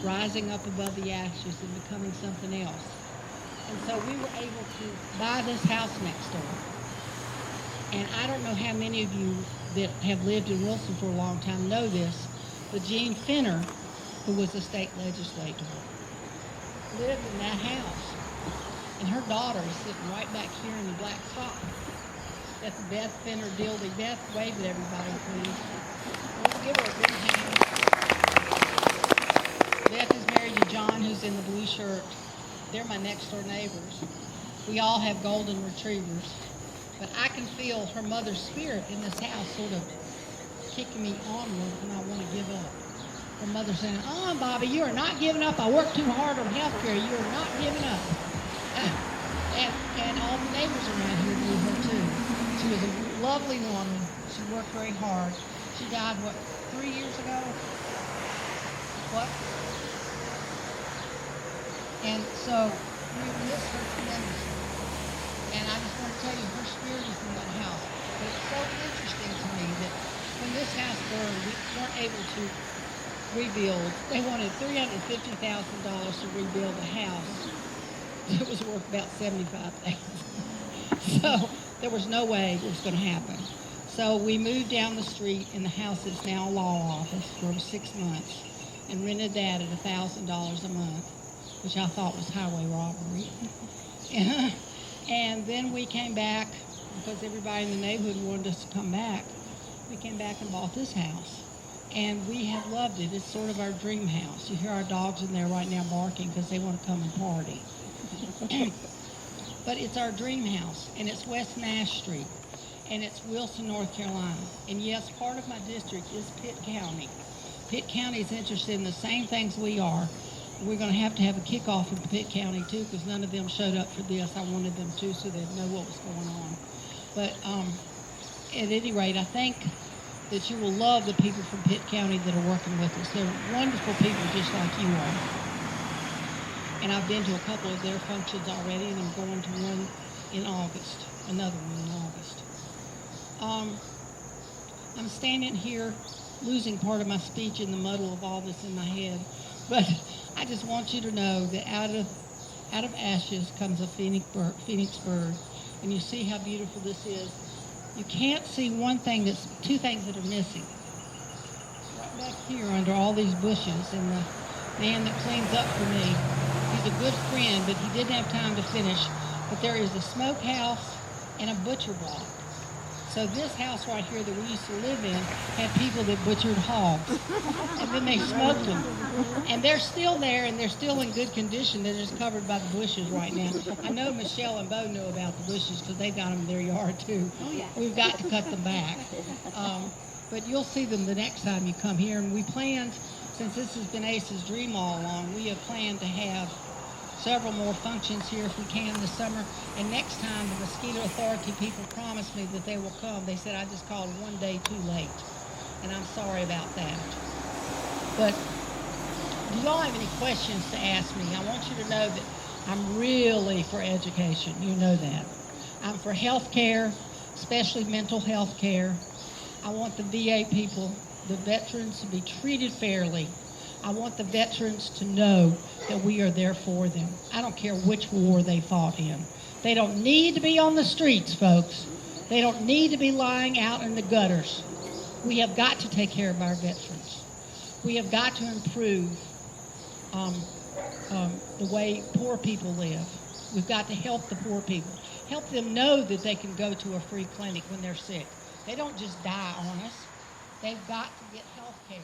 rising up above the ashes and becoming something else. And so we were able to buy this house next door. And I don't know how many of you that have lived in Wilson for a long time know this, but Jean Finner, who was a state legislator, lived in that house. And her daughter is sitting right back here in the black sock. That's Beth Finner Dildy. Beth, wave at everybody, please. Let's give her a big hand. Beth is married to John, who's in the blue shirt. They're my next door neighbors. We all have golden retrievers. But I can feel her mother's spirit in this house sort of kicking me onward when I want to give up. Her mother saying, "Oh, Bobby, you are not giving up. I worked too hard on health care. You are not giving up." And all the neighbors around here knew her too. She was a lovely woman. She worked very hard. She died, 3 years ago? What? And so we miss her tremendously. And I just want to tell you, her spirit is in that house. But it's so interesting to me that when this house burned, we weren't able to rebuild. They wanted $350,000 to rebuild the house. It was worth about $75,000. So there was no way it was going to happen. So we moved down the street, and the house is now a law office for 6 months, and rented that at $1,000 a month, which I thought was highway robbery. And then we came back, because everybody in the neighborhood wanted us to come back. We came back and bought this house. And we have loved it. It's sort of our dream house. You hear our dogs in there right now barking because they want to come and party. But it's our dream house, and it's West Nash Street, and it's Wilson, North Carolina. And yes, part of my district is Pitt County. Pitt County is interested in the same things we are. We're going to have a kickoff in Pitt County too, because none of them showed up for this. I wanted them to, so they'd know what was going on. But at any rate, I think that you will love the people from Pitt County that are working with us. They're wonderful people, just like you are. And I've been to a couple of their functions already, and I'm going to one in August, another one in August. I'm standing here losing part of my speech in the muddle of all this in my head, but I just want you to know that out of ashes comes a phoenix bird, and you see how beautiful this is. You can't see two things that are missing. Right back here under all these bushes, and the man that cleans up for me, he's a good friend, but he didn't have time to finish. But there is a smokehouse and a butcher block. So this house right here that we used to live in had people that butchered hogs, and then they smoked them. And they're still there, and they're still in good condition. They're just covered by the bushes right now. I know Michelle and Bo know about the bushes because they got them in their yard too. Oh, yeah. We've got to cut them back. But you'll see them the next time you come here. And we planned, since this has been Ace's dream all along, we have planned to have several more functions here if we can this summer. And next time, the Mosquito Authority people promised me that they will come. They said I just called one day too late, and I'm sorry about that. But do y'all have any questions to ask me? I want you to know that I'm really for education. You know that. I'm for health care, especially mental health care. I want the VA people, the veterans, to be treated fairly. I want the veterans to know that we are there for them. I don't care which war they fought in. They don't need to be on the streets, folks. They don't need to be lying out in the gutters. We have got to take care of our veterans. We have got to improve the way poor people live. We've got to help the poor people. Help them know that they can go to a free clinic when they're sick. They don't just die on us. They've got to get health care.